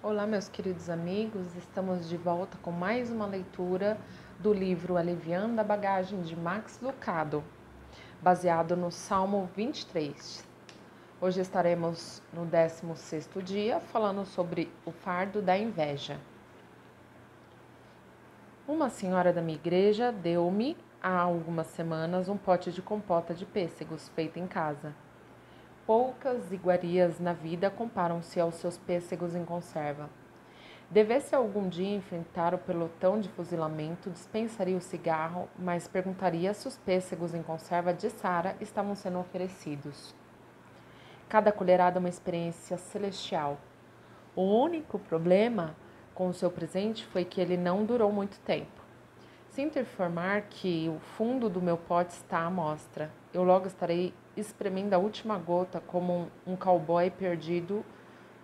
Olá, meus queridos amigos, estamos de volta com mais uma leitura do livro Aliviando a Bagagem de Max Lucado, baseado no Salmo 23. Hoje estaremos no 16º dia, falando sobre o fardo da inveja. Uma senhora da minha igreja deu-me, há algumas semanas, um pote de compota de pêssegos feita em casa. Poucas iguarias na vida comparam-se aos seus pêssegos em conserva. Devesse algum dia enfrentar o pelotão de fuzilamento, dispensaria o cigarro, mas perguntaria se os pêssegos em conserva de Sara estavam sendo oferecidos. Cada colherada é uma experiência celestial. O único problema com o seu presente foi que ele não durou muito tempo. Sinto informar que o fundo do meu pote está à mostra. Eu logo estarei espremendo a última gota como um cowboy perdido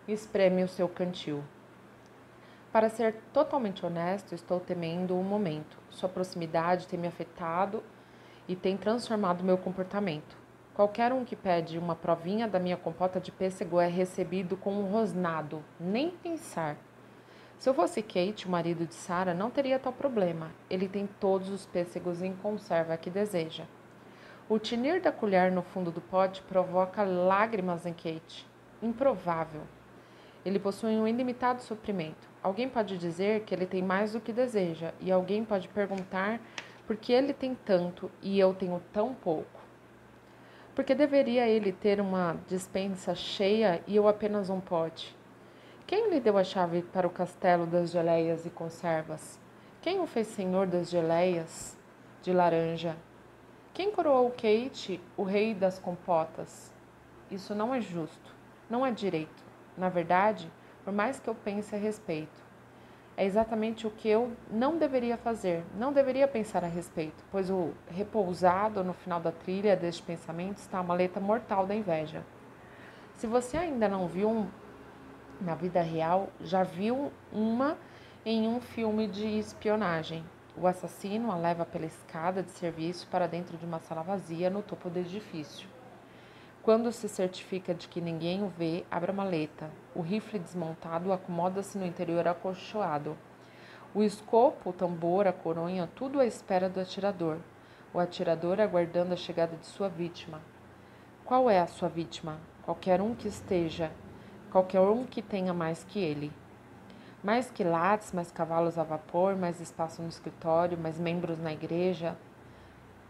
espreme o seu cantil. Para ser totalmente honesto, estou temendo o momento. Sua proximidade tem me afetado e tem transformado meu comportamento. Qualquer um que pede uma provinha da minha compota de pêssego é recebido com um rosnado, nem pensar. Se eu fosse Kate, o marido de Sarah, não teria tal problema. Ele tem todos os pêssegos em conserva que deseja. O tinir da colher no fundo do pote provoca lágrimas em Kate. Improvável. Ele possui um ilimitado suprimento. Alguém pode dizer que ele tem mais do que deseja, e alguém pode perguntar por que ele tem tanto e eu tenho tão pouco. Por que deveria ele ter uma despensa cheia e eu apenas um pote? Quem lhe deu a chave para o castelo das geleias e conservas? Quem o fez senhor das geleias de laranja? Quem coroou Kate, o rei das compotas? Isso não é justo, não é direito. Na verdade, por mais que eu pense a respeito, é exatamente o que eu não deveria fazer, não deveria pensar a respeito, pois o repousado no final da trilha deste pensamento está a maleta mortal da inveja. Se você ainda não viu na vida real, já viu uma em um filme de espionagem. O assassino a leva pela escada de serviço para dentro de uma sala vazia no topo do edifício. Quando se certifica de que ninguém o vê, abre a maleta. O rifle desmontado acomoda-se no interior acolchoado. O escopo, o tambor, a coronha, tudo à espera do atirador. O atirador aguardando a chegada de sua vítima. Qual é a sua vítima? Qualquer um que tenha mais que ele. Mais quilates, mais cavalos a vapor, mais espaço no escritório, mais membros na igreja.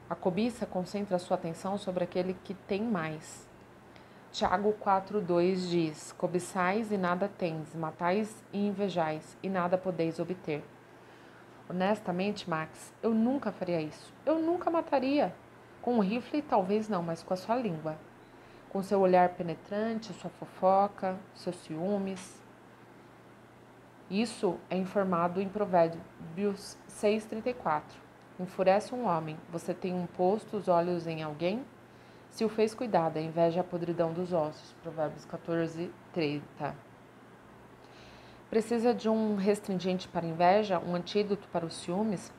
A cobiça concentra sua atenção sobre aquele que tem mais. Tiago 4,2 diz: Cobiçais e nada tendes, matais e invejais, e nada podeis obter. Honestamente, Max, eu nunca faria isso. Eu nunca mataria. Com um rifle, talvez não, mas com a sua língua. Com seu olhar penetrante, sua fofoca, seus ciúmes. Isso é informado em Provérbios 6,34. Enfurece um homem. Você tem posto os olhos em alguém? Se o fez, cuidado, a inveja é a podridão dos ossos. Provérbios 14:30. Precisa de um restringente para a inveja, um antídoto para os ciúmes?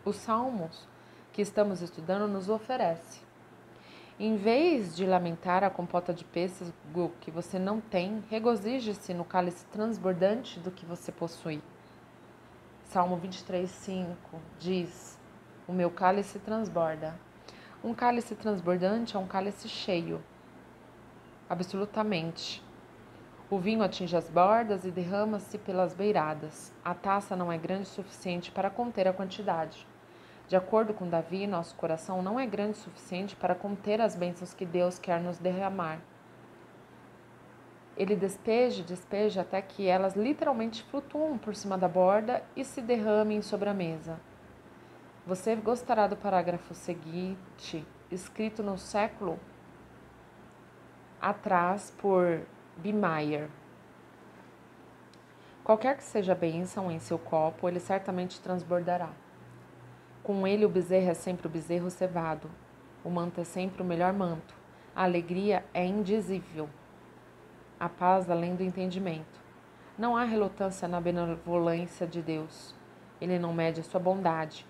Os salmos que estamos estudando nos oferece. Em vez de lamentar a compota de pêssego que você não tem, regozije-se no cálice transbordante do que você possui. Salmo 23:5 diz: O meu cálice transborda. Um cálice transbordante é um cálice cheio, absolutamente. O vinho atinge as bordas e derrama-se pelas beiradas. A taça não é grande o suficiente para conter a quantidade. De acordo com Davi, nosso coração não é grande o suficiente para conter as bênçãos que Deus quer nos derramar. Ele despeja até que elas literalmente flutuam por cima da borda e se derramem sobre a mesa. Você gostará do parágrafo seguinte, escrito no século atrás por B. Meyer. Qualquer que seja a bênção em seu copo, ele certamente transbordará. Com ele o bezerro é sempre o bezerro cevado, o manto é sempre o melhor manto, a alegria é indizível, a paz além do entendimento. Não há relutância na benevolência de Deus, ele não mede a sua bondade.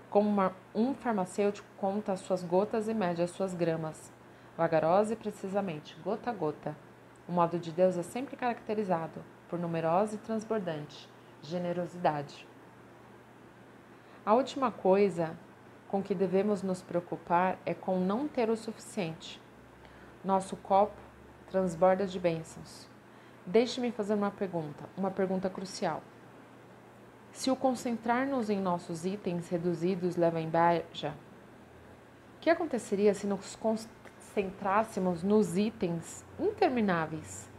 Como um farmacêutico conta as suas gotas e mede as suas gramas, vagarosa e precisamente, gota a gota. O modo de Deus é sempre caracterizado. por numerosa e transbordante generosidade. A última coisa com que devemos nos preocupar é com não ter o suficiente. Nosso copo transborda de bênçãos. Deixe-me fazer uma pergunta crucial. Se o concentrar-nos em nossos itens reduzidos leva à inveja, o que aconteceria se nos concentrássemos nos itens intermináveis?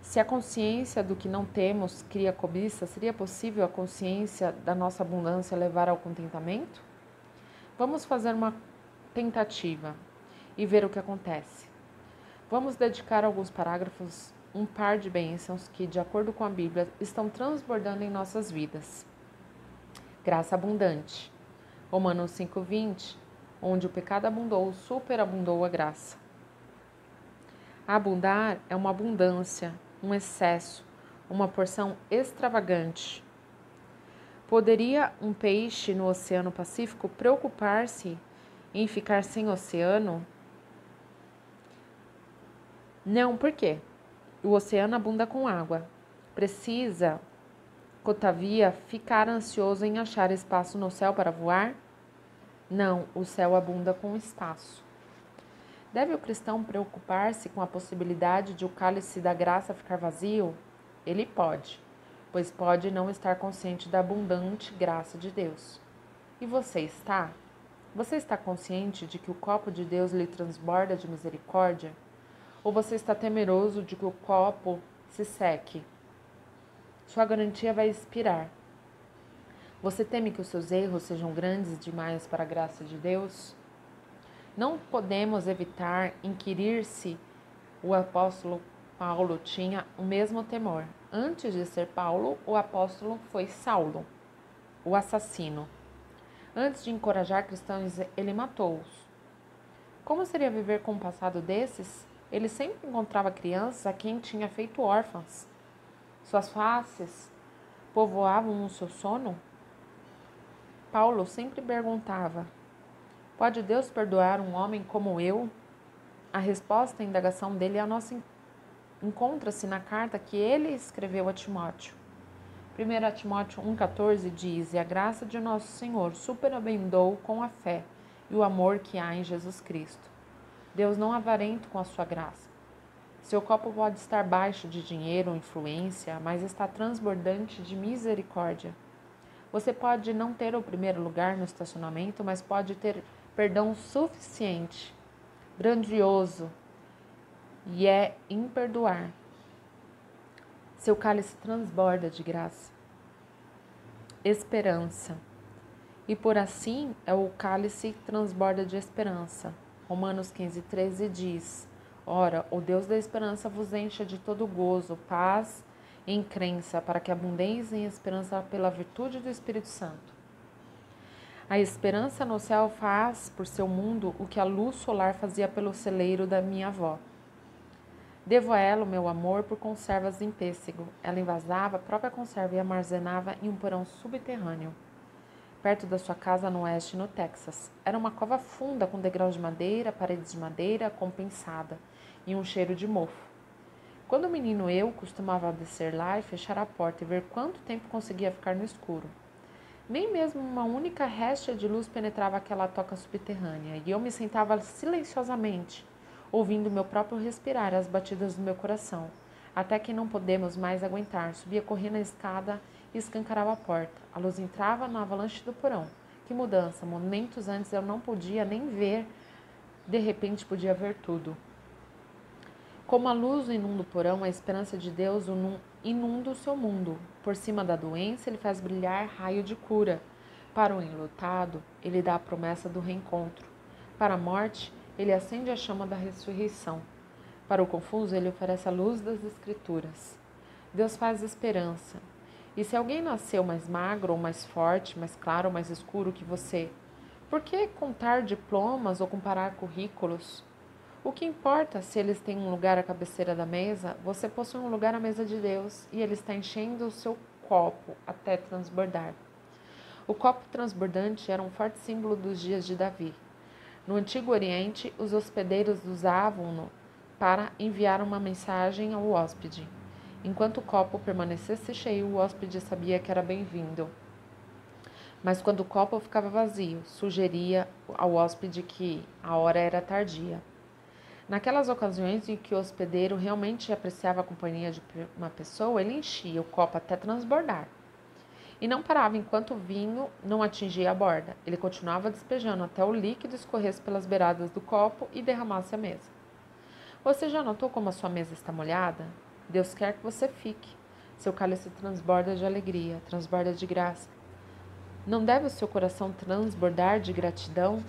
Se a consciência do que não temos cria cobiça, seria possível a consciência da nossa abundância levar ao contentamento? Vamos fazer uma tentativa e ver o que acontece. Vamos dedicar alguns parágrafos, um par de bênçãos que, de acordo com a Bíblia, estão transbordando em nossas vidas. Graça abundante. Romanos 5:20, onde o pecado abundou, superabundou a graça. Abundar é uma abundância, um excesso, uma porção extravagante. Poderia um peixe no Oceano Pacífico preocupar-se em ficar sem oceano? Não, por quê? O oceano abunda com água. Precisa, todavia, ficar ansioso em achar espaço no céu para voar? Não, o céu abunda com espaço. Deve o cristão preocupar-se com a possibilidade de o cálice da graça ficar vazio? Ele pode, pois pode não estar consciente da abundante graça de Deus. E você está? Você está consciente de que o copo de Deus lhe transborda de misericórdia? Ou você está temeroso de que o copo se seque? Sua garantia vai expirar. Você teme que os seus erros sejam grandes demais para a graça de Deus? Não podemos evitar inquirir se o apóstolo Paulo tinha o mesmo temor. Antes de ser Paulo, o apóstolo foi Saulo, o assassino. Antes de encorajar cristãos, ele matou-os. Como seria viver com um passado desses? Ele sempre encontrava crianças a quem tinha feito órfãs. Suas faces povoavam o seu sono? Paulo sempre perguntava: pode Deus perdoar um homem como eu? A resposta à indagação dele encontra-se na carta que ele escreveu a Timóteo. 1 Timóteo 1,14 diz: e a graça de nosso Senhor superabundou com a fé e o amor que há em Jesus Cristo. Deus não é avarento com a sua graça. Seu copo pode estar baixo de dinheiro ou influência, mas está transbordante de misericórdia. Você pode não ter o primeiro lugar no estacionamento, mas pode ter perdão suficiente, grandioso, e é imperdoar. Seu cálice transborda de graça. Esperança. E por assim é o cálice transborda de esperança. Romanos 15:13 diz: ora, o Deus da esperança vos encha de todo gozo, paz em crença, para que abundeis em esperança pela virtude do Espírito Santo. A esperança no céu faz por seu mundo o que a luz solar fazia pelo celeiro da minha avó. Devo a ela o meu amor por conservas em pêssego. Ela envasava a própria conserva e armazenava em um porão subterrâneo, perto da sua casa no oeste, no Texas. Era uma cova funda com degraus de madeira, paredes de madeira compensada e um cheiro de mofo. Quando o menino eu costumava descer lá e fechar a porta e ver quanto tempo conseguia ficar no escuro. Nem mesmo uma única réstia de luz penetrava aquela toca subterrânea, e eu me sentava silenciosamente, ouvindo meu próprio respirar, as batidas do meu coração, até que não podemos mais aguentar. Subia correndo a escada e escancarava a porta. A luz entrava na avalanche do porão. Que mudança! Momentos antes eu não podia nem ver, de repente podia ver tudo. Como a luz inunda o porão, a esperança de Deus inunda o seu mundo. Por cima da doença, ele faz brilhar raio de cura. Para o enlutado, ele dá a promessa do reencontro. Para a morte, ele acende a chama da ressurreição. Para o confuso, ele oferece a luz das Escrituras. Deus faz esperança. E se alguém nasceu mais magro ou mais forte, mais claro ou mais escuro que você, por que contar diplomas ou comparar currículos? O que importa se eles têm um lugar à cabeceira da mesa? Você possui um lugar à mesa de Deus e Ele está enchendo o seu copo até transbordar. O copo transbordante era um forte símbolo dos dias de Davi. No Antigo Oriente, os hospedeiros usavam-no para enviar uma mensagem ao hóspede. Enquanto o copo permanecesse cheio, o hóspede sabia que era bem-vindo. Mas quando o copo ficava vazio, sugeria ao hóspede que a hora era tardia. Naquelas ocasiões em que o hospedeiro realmente apreciava a companhia de uma pessoa, ele enchia o copo até transbordar. E não parava enquanto o vinho não atingia a borda. Ele continuava despejando até o líquido escorresse pelas beiradas do copo e derramasse a mesa. Você já notou como a sua mesa está molhada? Deus quer que você fique. Seu cálice transborda de alegria, transborda de graça. Não deve o seu coração transbordar de gratidão?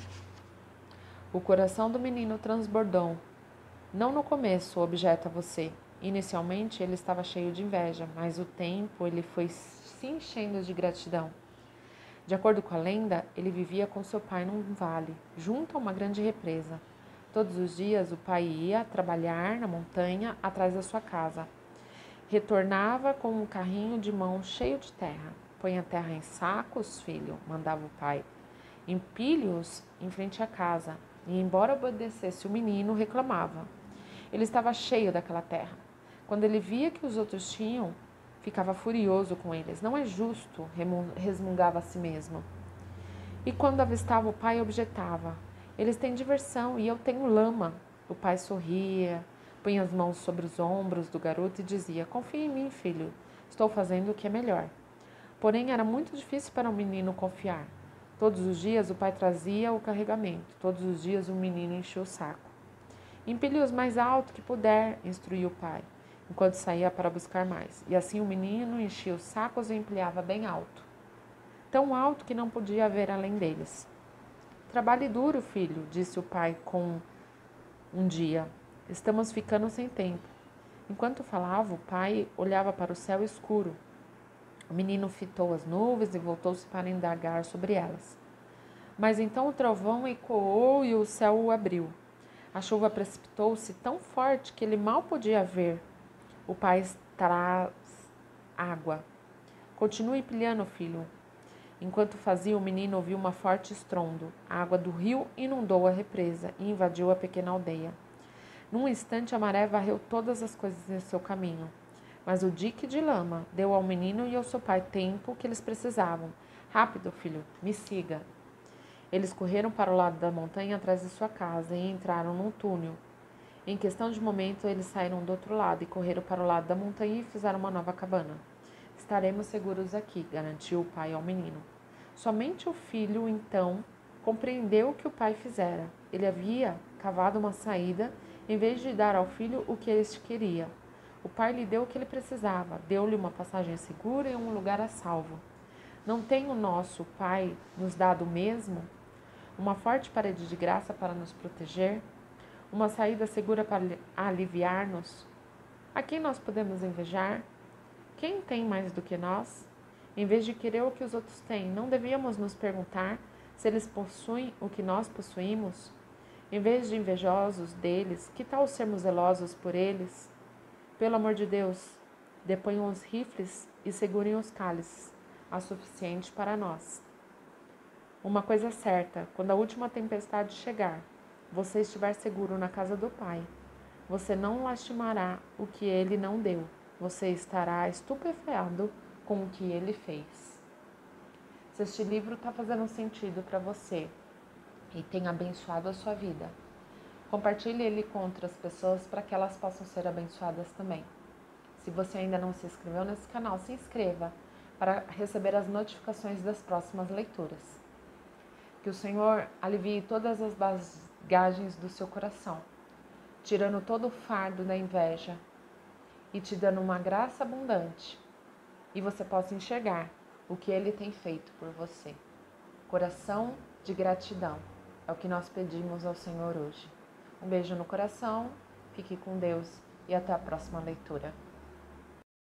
O coração do menino transbordou. Não no começo, objeta você. Inicialmente ele estava cheio de inveja, mas o tempo ele foi se enchendo de gratidão. De acordo com a lenda, ele vivia com seu pai num vale, junto a uma grande represa. Todos os dias o pai ia trabalhar na montanha atrás da sua casa. Retornava com um carrinho de mão cheio de terra. Põe a terra em sacos, filho, mandava o pai. Empilhe-os em frente à casa. E embora obedecesse o menino, reclamava. Ele estava cheio daquela terra. Quando ele via que os outros tinham, ficava furioso com eles. Não é justo, resmungava a si mesmo. E quando avistava o pai, objetava. Eles têm diversão e eu tenho lama. O pai sorria, punha as mãos sobre os ombros do garoto e dizia: confia em mim, filho. Estou fazendo o que é melhor. Porém, era muito difícil para o menino confiar. Todos os dias o pai trazia o carregamento. Todos os dias o menino enchia o saco. Empilhe-os mais alto que puder, instruía o pai, enquanto saía para buscar mais. E assim o menino enchia os sacos e empilhava bem alto. Tão alto que não podia ver além deles. Trabalhe duro, filho, disse o pai com um dia. Estamos ficando sem tempo. Enquanto falava, o pai olhava para o céu escuro. O menino fitou as nuvens e voltou-se para indagar sobre elas. Mas então o trovão ecoou e o céu o abriu. A chuva precipitou-se tão forte que ele mal podia ver. O pai traz água. Continue pilhando, filho. Enquanto fazia, o menino ouviu uma forte estrondo. A água do rio inundou a represa e invadiu a pequena aldeia. Num instante, a maré varreu todas as coisas em seu caminho. Mas o dique de lama deu ao menino e ao seu pai tempo que eles precisavam. Rápido, filho, me siga. Eles correram para o lado da montanha atrás de sua casa e entraram num túnel. Em questão de momento, eles saíram do outro lado e correram para o lado da montanha e fizeram uma nova cabana. Estaremos seguros aqui, garantiu o pai ao menino. Somente o filho, então, compreendeu o que o pai fizera. Ele havia cavado uma saída em vez de dar ao filho o que este queria. O pai lhe deu o que ele precisava, deu-lhe uma passagem segura e um lugar a salvo. Não tem o nosso pai nos dado o mesmo? Uma forte parede de graça para nos proteger? Uma saída segura para aliviar-nos? A quem nós podemos invejar? Quem tem mais do que nós? Em vez de querer o que os outros têm, não devíamos nos perguntar se eles possuem o que nós possuímos? Em vez de invejosos deles, que tal sermos zelosos por eles? Pelo amor de Deus, deponham os rifles e segurem os cálices, há suficiente para nós. Uma coisa é certa, quando a última tempestade chegar, você estiver seguro na casa do Pai, você não lastimará o que ele não deu, você estará estupefato com o que ele fez. Se este livro está fazendo sentido para você e tem abençoado a sua vida, compartilhe ele com outras pessoas para que elas possam ser abençoadas também. Se você ainda não se inscreveu nesse canal, se inscreva para receber as notificações das próximas leituras. Que o Senhor alivie todas as bagagens do seu coração, tirando todo o fardo da inveja e te dando uma graça abundante, e você possa enxergar o que Ele tem feito por você. Coração de gratidão é o que nós pedimos ao Senhor hoje. Um beijo no coração, fique com Deus e até a próxima leitura.